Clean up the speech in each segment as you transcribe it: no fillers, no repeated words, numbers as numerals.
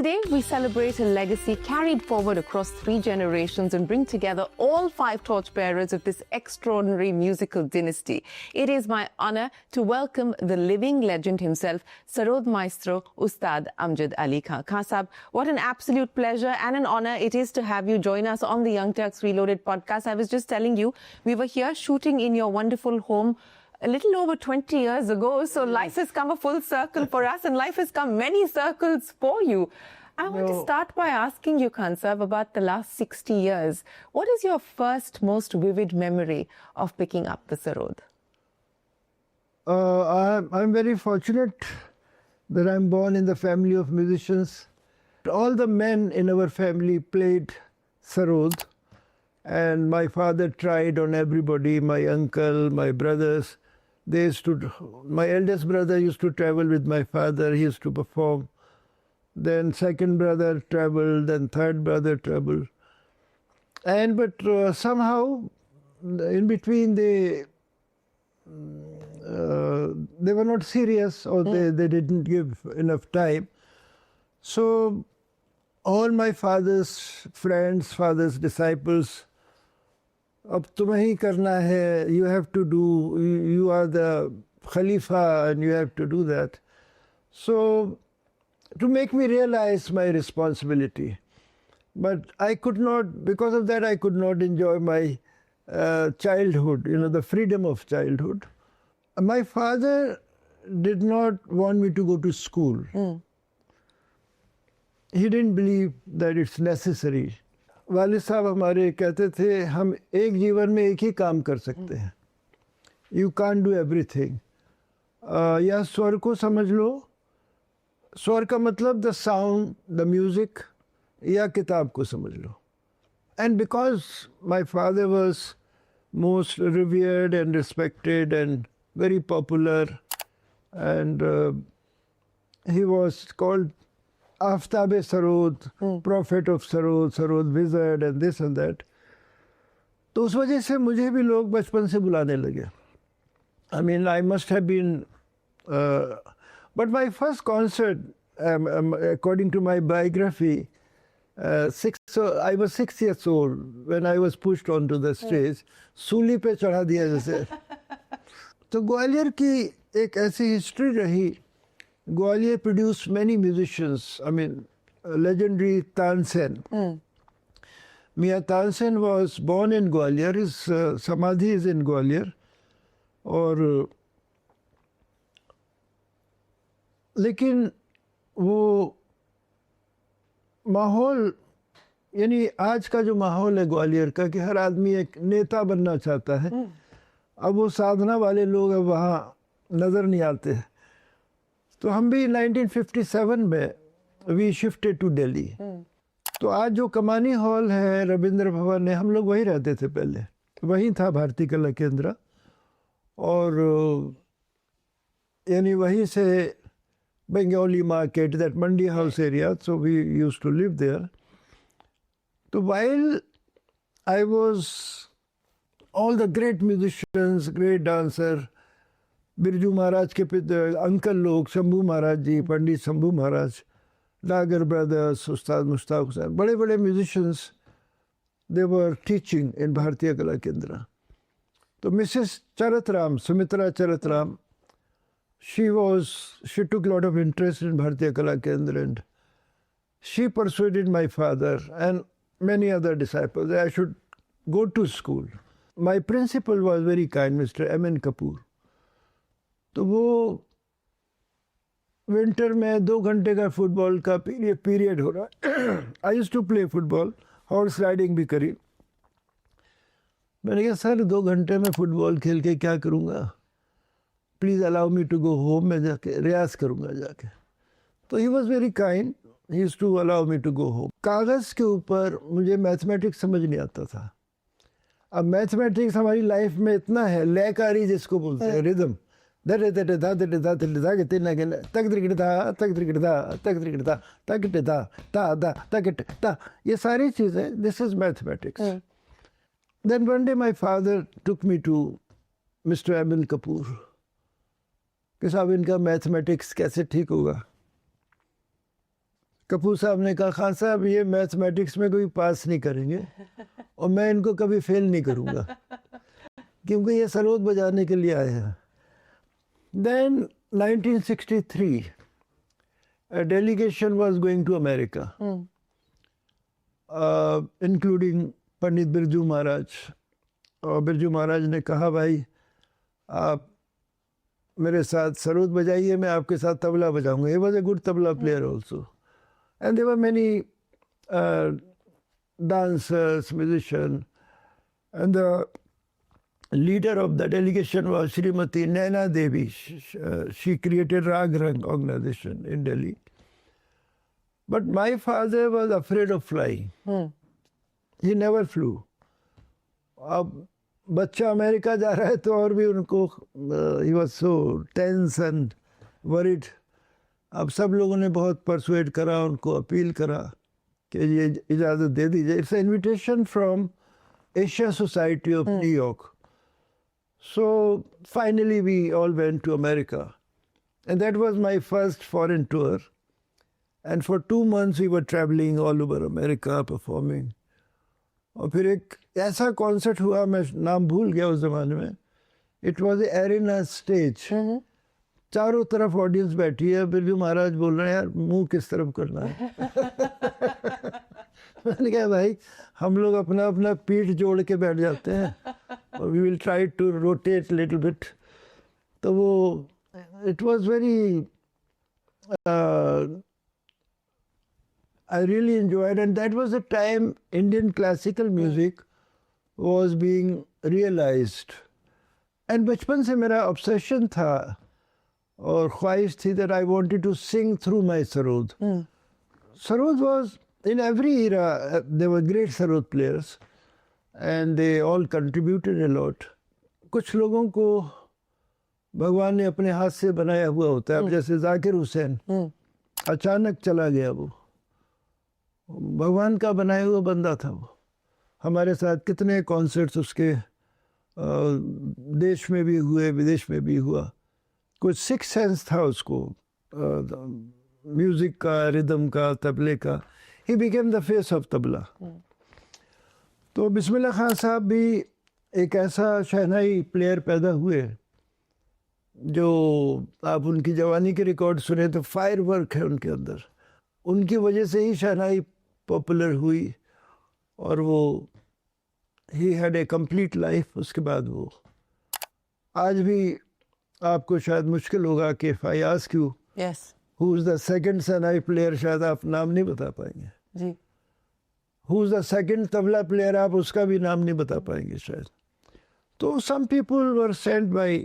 Today, we celebrate a legacy carried forward across 3 generations and bring together all 5 torchbearers of this extraordinary musical dynasty. It is my honor to welcome the living legend himself, Sarod Maestro Ustad Amjad Ali Khan. Khan Sahab, what an absolute pleasure and an honor it is to have you join us on the Young Turks Reloaded podcast. I was just telling you, we were here shooting in your wonderful home a little over 20 years ago. So life has come a full circle for us and life has come many circles for you. I want to start by asking you, Khan Sahab, about the last 60 years. What is your first, most vivid memory of picking up the Sarod? I'm very fortunate that I'm born in the family of musicians. All the men in our family played Sarod, and my father tried on everybody, my uncle, my brothers. My eldest brother used to travel with my father, he used to perform. Then second brother traveled, then third brother traveled. But somehow, in between, they were not serious, or they didn't give enough time. So all my father's friends, father's disciples, अब तुम्हें ही करना है, you have to do, you are the Khalifa and you have to do that. So to make me realize my responsibility. But I could not, because of that I could not enjoy my childhood, the freedom of childhood. My father did not want me to go to school. He didn't believe that it's necessary. वालिद साहब हमारे कहते थे हम एक जीवन में एक ही काम कर सकते हैं. You can't do everything. या स्वर को समझ लो. स्वर का मतलब the sound, the music, या किताब को समझ लो. And because my father was most revered and respected and very popular, and he was called Aftab-e Sarod, Prophet of Sarod, Sarod Wizard and this and that. तो उस वजह से मुझे भी लोग बचपन से बुलाने लगे. I mean, I must have been... but my first concert, according to my biography, I was 6 years old when I was pushed onto the stage. सूली पे चढ़ा दिया जैसे. तो ग्वालियर की एक ऐसी हिस्ट्री रही. Gwalior produced many musicians. I mean, legendary Tansen. Mia Tansen was born in Gwalior. His samadhi is in Gwalior. और लेकिन वो माहौल, यानी आज का जो माहौल है ग्वालियर का कि हर आदमी एक नेता बनना चाहता है, अब वो साधना वाले लोग अब वहाँ नज़र नहीं आते हैं. तो हम भी 1957 में वी शिफ्टेड टू दिल्ली. तो आज जो कमानी हॉल है, रविंद्र भवन है, हम लोग वहीं रहते थे पहले. वहीं था भारतीय कला केंद्र, और यानी वहीं से Bengali market, that Mandi house area, so we used to live there. तो while I was all the great musicians, great dancer, Birju Maharaj के अंकल लोग, शंभू महाराज जी, पंडित शंभू महाराज, डागर ब्रदर्स, उस्ताद मुश्ताक हुसैन, बड़े बड़े musicians, they were teaching in भारतीय कला केंद्र. तो Mrs Charatram, Sumitra Charatram, she took a lot of interest in Bharatiya Kala Kendra, and she persuaded my father and many other disciples that I should go to school. My principal was very kind, Mr. M.N. Kapoor. तो वो winter में 2 घंटे का football का period हो रहा है. I used to play football, horse riding भी करी. मैंने कहा सर 2 घंटे में फुटबॉल खेल के क्या करूँगा, please allow me to go home, मैं जाके रियाज करूँगा जाके. तो he was very kind, he used to allow me to go home. कागज़ के ऊपर मुझे मैथमेटिक्स समझ नहीं आता था. अब मैथमेटिक्स हमारी लाइफ में इतना है, लयकारी जिसको बोलते हैं, रिदम, ये सारी चीज़ें, this is mathematics. Then one day my father took me to Mr. M.N. Kapoor कि साहब इनका मैथमेटिक्स कैसे ठीक होगा. कपूर साहब ने कहा खान साहब ये मैथमेटिक्स में कोई पास नहीं करेंगे और मैं इनको कभी फेल नहीं करूँगा क्योंकि ये सरोद बजाने के लिए आए हैं. Then 1963 a delegation was going to America, including Pandit Birju Maharaj. और बिरजू महाराज ने कहा भाई आप मेरे साथ सरोद बजाइए, मैं आपके साथ tabla बजाऊंगा. He was a good tabla player also. And there were many dancers, musicians, and the leader of the delegation was Srimati Naina Devi. She created Rag Rang organization in Delhi. But my father was afraid of flying. He never flew. अब बच्चा America जा रहा है तो और भी उनको he was so tense and worried. अब सब लोगों ने बहुत परसुएड करा, उनको अपील करा कि ये इजाज़त दे दीजिए. It's invitation from Asia society of New York. So finally we all went to America, and that was my first foreign tour. And for 2 months we were traveling all over America performing. और फिर एक ऐसा concert हुआ, मैं नाम भूल गया उस ज़माने में. It was a arena stage. चारों तरफ ऑडियंस बैठी है, बिरजू महाराज बोल रहे हैं यार मुंह किस तरफ करना है. मैंने कहा भाई हम लोग अपना अपना पीठ जोड़ के बैठ जाते हैं और we will try to rotate little bit. तो वो it was very I really enjoyed, and that was the time Indian classical music was being realized. And बचपन से मेरा obsession था और ख्वाहिश थी that I wanted to sing through my sarod. Sarod was in every era. There were great sarod players, and they all contributed a lot. कुछ लोगों को भगवान ने अपने हाथ से बनाया हुआ होता है. अब जैसे जाकिर हुसैन अचानक चला गया, वो भगवान का बनाया हुआ बंदा था. वो हमारे साथ कितने कॉन्सर्ट्स उसके देश में भी हुए, विदेश में भी हुआ. कुछ सिक्स सेंस था उसको, म्यूज़िक का, रिदम का, तबले का. He became the face of tabla. तो बिस्मिल्लाह खान साहब भी एक ऐसा शहनाई प्लेयर पैदा हुए जो आप उनकी जवानी के रिकॉर्ड सुने तो फायर वर्क है उनके अंदर. उनकी वजह से ही शहनाई पॉपुलर हुई और वो he had a complete life. उसके बाद वो आज भी आपको शायद मुश्किल होगा कि if I ask you who is the second shehnai player, शायद आप नाम नहीं बता पाएंगे जी. Who is the second tabla player, आप उसका भी नाम नहीं बता पाएंगे शायद. तो some people were sent by,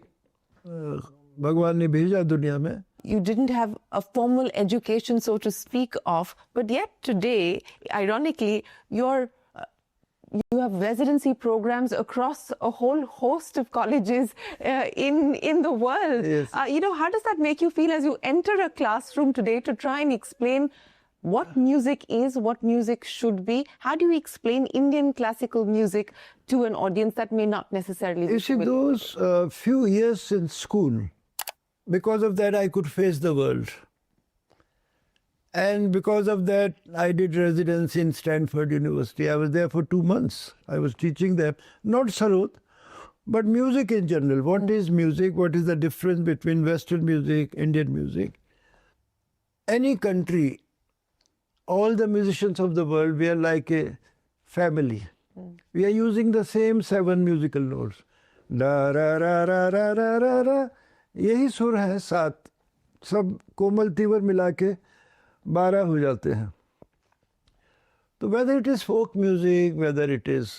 भगवान ने भेजा दुनिया में. You didn't have a formal education, so to speak of, but yet today, ironically, you have residency programs across a whole host of colleges in the world. Yes. How does that make you feel as you enter a classroom today to try and explain what music is, what music should be? How do you explain Indian classical music to an audience that may not necessarily be You see, those few years in school, because of that I could face the world. And because of that I did residency in Stanford University. I was there for 2 months. I was teaching them, not sarod, but music in general. What is music? What is the difference between Western music, Indian music? Any country, all the musicians of the world, we are like a family. We are using the same 7 musical notes. Da ra ra ra ra ra ra ra. यही सुर है 7, सब कोमल तीवर मिला के 12 हो जाते हैं. तो whether it is folk music, whether it is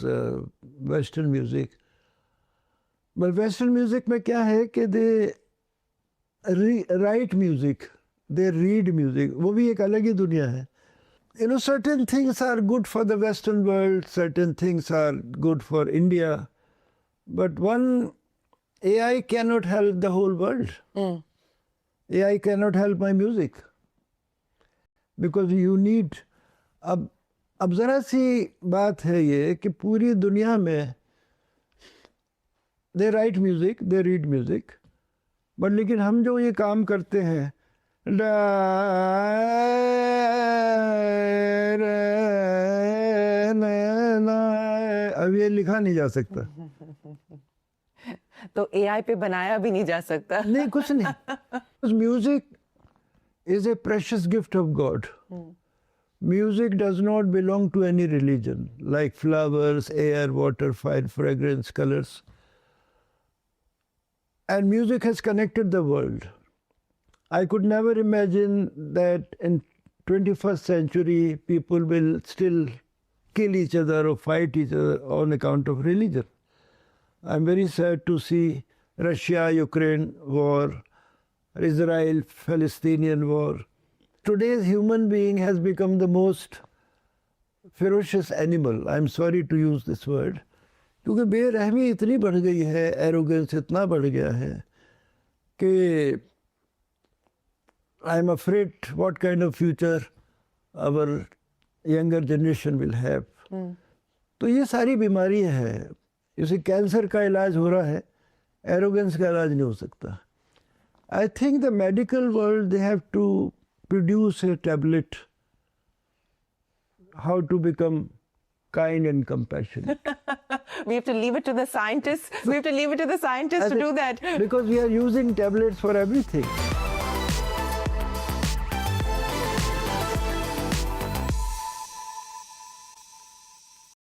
western music, but western music में क्या है कि they write music, they read music. वो भी एक अलग ही दुनिया है. Certain things are good for the Western world, certain things are good for India, but one AI cannot help the whole world. AI cannot help my music because you need. अब ज़रा सी बात है ये कि पूरी दुनिया में they write music, they read music, but लेकिन हम जो ये काम करते हैं अब ये लिखा नहीं जा सकता. तो AI पे बनाया भी नहीं जा सकता. नहीं, कुछ नहीं. Music is a precious gift of God. Music does not belong to any religion, like flowers, air, water, fire, fragrance, colors. And music has connected the world. I could never imagine that in 21st century people will still kill each other or fight each other on account of religion. I'm very sad to see Russia-Ukraine war, Israel-Palestinian war. Today's human being has become the most ferocious animal. I'm sorry to use this word. क्योंकि बेरहमी इतनी बढ़ गई है, arrogance इतना बढ़ गया है कि I'm afraid what kind of future our younger generation will have. तो ये सारी बीमारी है. जैसे कैंसर का इलाज हो रहा है, एरोगेंस का इलाज नहीं हो सकता. I think the medical world, they have to produce a tablet how to become kind and compassionate. We have to leave it to the scientists. We have to leave it to the scientists to do that. Because we are using tablets for everything.